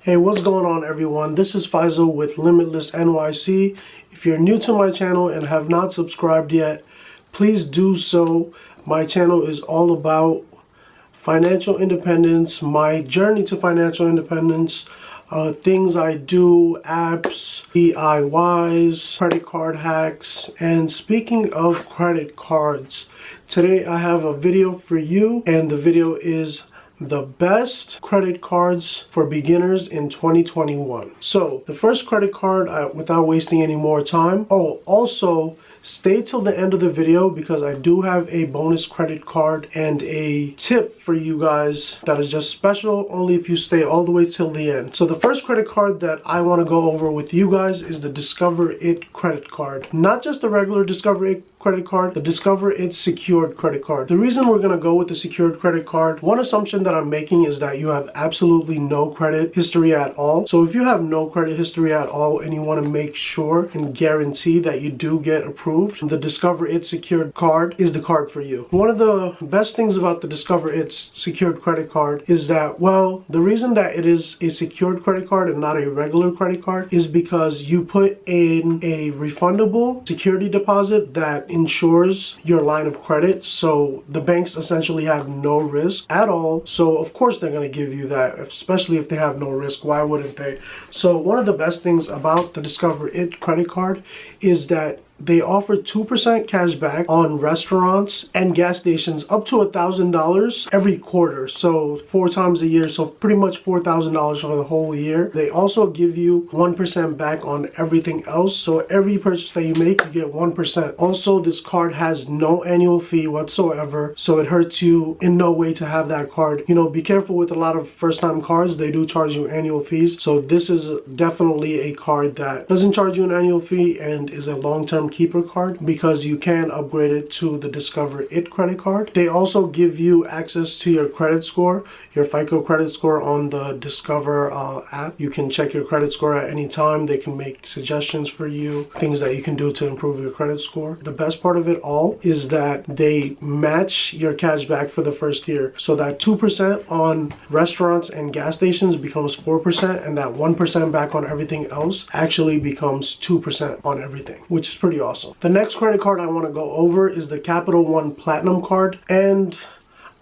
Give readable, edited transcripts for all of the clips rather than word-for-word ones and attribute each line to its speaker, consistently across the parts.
Speaker 1: Hey, what's going on everyone? This is Faisal with Limitless NYC. If you're new to my channel and have not subscribed yet, please do so. My channel is all about financial independence, my journey to financial independence, things I do, apps, DIYs, credit card hacks. And speaking of credit cards, today I have a video for you, and the video is the best credit cards for beginners in 2021. So the first credit card, without wasting any more time. Oh, also stay till the end of the video because I do have a bonus credit card and a tip for you guys that is just special only if you stay all the way till the end. So the first credit card that I want to go over with you guys is the Discover It credit card. Not just the regular Discover It credit card, the Discover It secured credit card. The reason we're going to go with the secured credit card, one assumption that I'm making is that you have absolutely no credit history at all. So if you have no credit history at all and you want to make sure and guarantee that you do get approved, the Discover It secured card is the card for you. One of the best things about the Discover It secured credit card is that, well, the reason that it is a secured credit card and not a regular credit card is because you put in a refundable security deposit that ensures your line of credit. So the banks essentially have no risk at all. So of course they're going to give you that, especially if they have no risk. Why wouldn't they? So one of the best things about the Discover It credit card is that they offer 2% cash back on restaurants and gas stations up to $1,000 every quarter. So 4 times a year. So pretty much $4,000 for the whole year. They also give you 1% back on everything else. So every purchase that you make, you get 1%. Also, this card has no annual fee whatsoever. So it hurts you in no way to have that card. You know, be careful with a lot of first time cards. They do charge you annual fees. So this is definitely a card that doesn't charge you an annual fee and is a long-term keeper card because you can upgrade it to the Discover It credit card. They also give you access to your credit score, your FICO credit score on the Discover app. You can check your credit score at any time. They can make suggestions for you, things that you can do to improve your credit score. The best part of it all is that they match your cash back for the first year. So that 2% on restaurants and gas stations becomes 4%, and that 1% back on everything else actually becomes 2% on everything, which is pretty awesome. The next credit card I want to go over is the Capital One Platinum card. And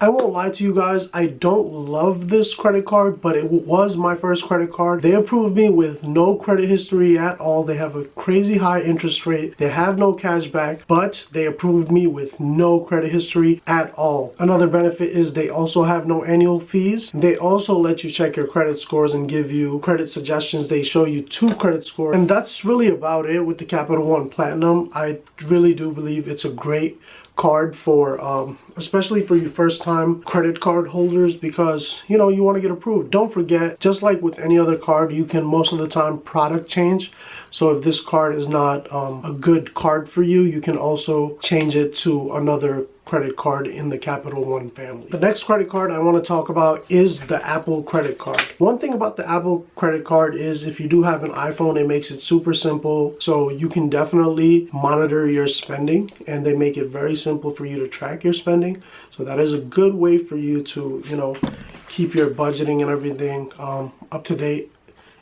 Speaker 1: I won't lie to you guys, I don't love this credit card, but it was my first credit card. They approved me with no credit history at all. They have a crazy high interest rate. They have no cash back, but they approved me with no credit history at all. Another benefit is they also have no annual fees. They also let you check your credit scores and give you credit suggestions. They show you 2 credit scores. And that's really about it with the Capital One Platinum. I really do believe it's a great card for especially for you first time credit card holders, because you know you want to get approved. Don't forget, just like with any other card, you can most of the time product change. So if this card is not a good card for you, you can also change it to another credit card in the Capital One family. The next credit card I want to talk about is the Apple credit card. One thing about the Apple credit card is if you do have an iPhone, it makes it super simple. So you can definitely monitor your spending, and they make it very simple for you to track your spending. So that is a good way for you to, you know, keep your budgeting and everything up to date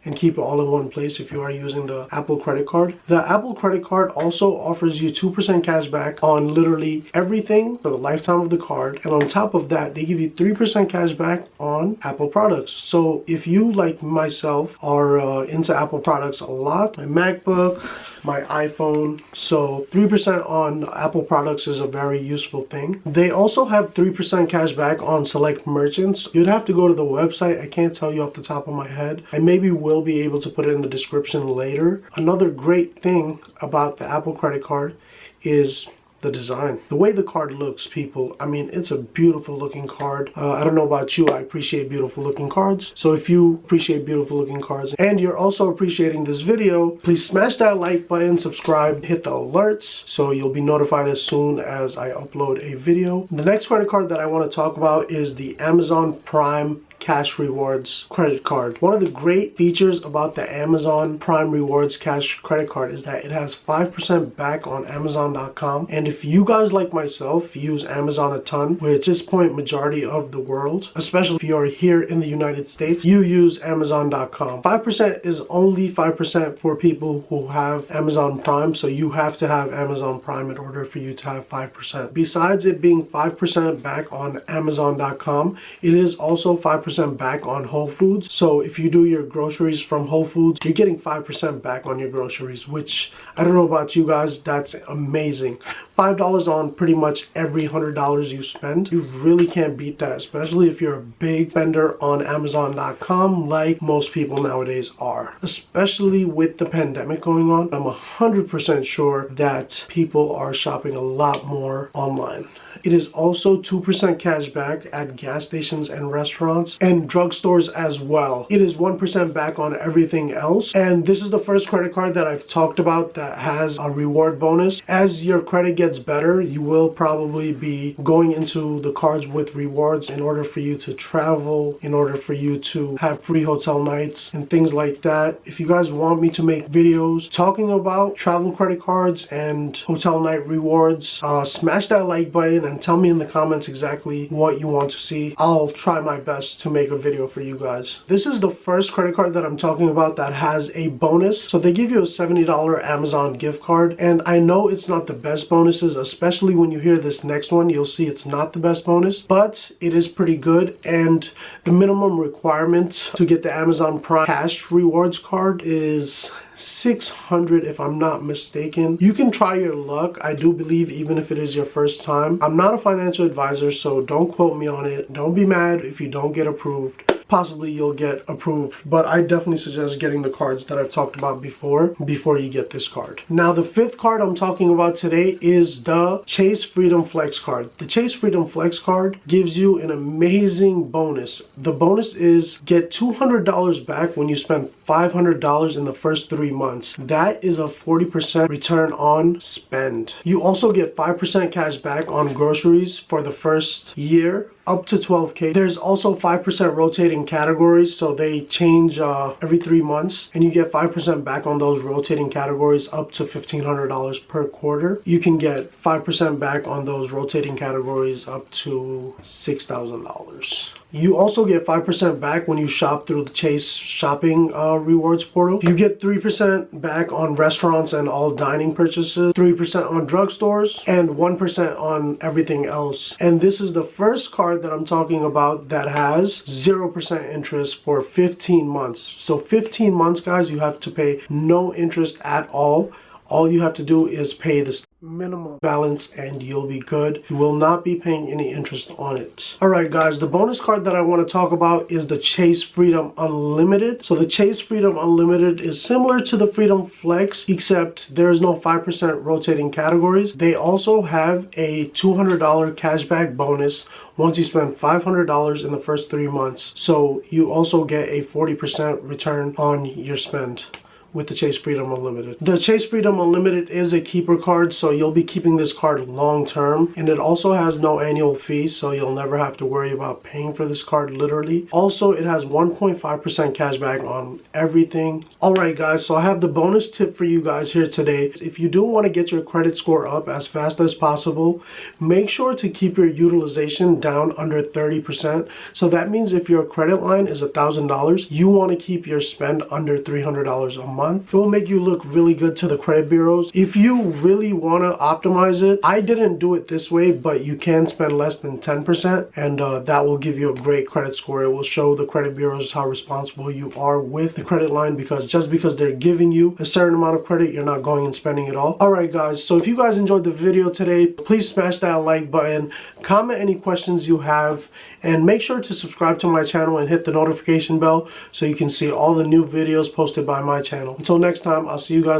Speaker 1: and keep it all in one place if you are using the Apple credit card. The Apple credit card also offers you 2% cash back on literally everything for the lifetime of the card. And on top of that, they give you 3% cash back on Apple products. So if you, like myself, are into Apple products a lot, my MacBook, my iPhone, so 3% on Apple products is a very useful thing. They also have 3% cash back on select merchants. You'd have to go to the website. I can't tell you off the top of my head. I maybe will be able to put it in the description later. Another great thing about the Apple credit card is the design. The way the card looks, people, I mean, it's a beautiful looking card. I don't know about you, I appreciate beautiful looking cards. So if you appreciate beautiful looking cards and you're also appreciating this video, please smash that like button, subscribe, hit the alerts so you'll be notified as soon as I upload a video. The next credit card that I want to talk about is the Amazon Prime Cash Rewards credit card. One of the great features about the Amazon Prime Rewards Cash credit card is that it has 5% back on Amazon.com. And if you guys like myself use Amazon a ton, which at this point majority of the world, especially if you're here in the United States, you use Amazon.com. 5% is only 5% for people who have Amazon Prime, so you have to have Amazon Prime in order for you to have 5%. Besides it being 5% back on Amazon.com, it is also 5% back on Whole Foods. So if you do your groceries from Whole Foods, you're getting 5% back on your groceries, which I don't know about you guys, that's amazing. $5 on pretty much every $100 you spend. You really can't beat that, especially if you're a big spender on Amazon.com like most people nowadays are. Especially with the pandemic going on, I'm 100% sure that people are shopping a lot more online. It is also 2% cash back at gas stations and restaurants and drugstores as well. It is 1% back on everything else. And this is the first credit card that I've talked about that has a reward bonus. As your credit gets better, you will probably be going into the cards with rewards in order for you to travel, in order for you to have free hotel nights and things like that. If you guys want me to make videos talking about travel credit cards and hotel night rewards, smash that like button and tell me in the comments exactly what you want to see. I'll try my best to make a video for you guys. This is the first credit card that I'm talking about that has a bonus. So they give you a $70 Amazon gift card, and I know it's not the best bonuses, especially when you hear this next one, you'll see it's not the best bonus, but it is pretty good. And the minimum requirement to get the Amazon Prime Cash Rewards card is $600 if I'm not mistaken. You can try your luck, I do believe, even if it is your first time. I'm not a financial advisor, so don't quote me on it. Don't be mad if you don't get approved. Possibly you'll get approved, but I definitely suggest getting the cards that I've talked about before you get this card. Now the fifth card I'm talking about today is the Chase Freedom Flex card. The Chase Freedom Flex card gives you an amazing bonus. The bonus is get $200 back when you spend $500 in the first 3 months. That is a 40% return on spend. You also get 5% cash back on groceries for the first year, up to 12K. There's also 5% rotating categories, so they change every 3 months, and you get 5% back on those rotating categories up to $1,500 per quarter. You can get 5% back on those rotating categories up to $6,000. You also get 5% back when you shop through the Chase shopping rewards portal. You get 3% back on restaurants and all dining purchases, 3% on drugstores, and 1% on everything else. And this is the first card that I'm talking about that has 0% interest for 15 months. So 15 months, guys, you have to pay no interest at all. All you have to do is pay the minimum balance and you'll be good. You will not be paying any interest on it. Alright guys, the bonus card that I want to talk about is the Chase Freedom Unlimited. So the Chase Freedom Unlimited is similar to the Freedom Flex, except there's no 5% rotating categories. They also have a $200 cashback bonus once you spend $500 in the first 3 months. So you also get a 40% return on your spend with the Chase Freedom Unlimited. The Chase Freedom Unlimited is a keeper card, so you'll be keeping this card long term, and it also has no annual fee, so you'll never have to worry about paying for this card literally. Also, it has 1.5% cash back on everything. Alright guys, so I have the bonus tip for you guys here today. If you do want to get your credit score up as fast as possible, make sure to keep your utilization down under 30%. So that means if your credit line is $1,000, you want to keep your spend under $300 a month. It will make you look really good to the credit bureaus. If you really want to optimize it, I didn't do it this way, but you can spend less than 10%, and that will give you a great credit score. It will show the credit bureaus how responsible you are with the credit line, because just because they're giving you a certain amount of credit, you're not going and spending it all. Alright guys, so if you guys enjoyed the video today, please smash that like button, comment any questions you have, and make sure to subscribe to my channel and hit the notification bell so you can see all the new videos posted by my channel. Until next time, I'll see you guys.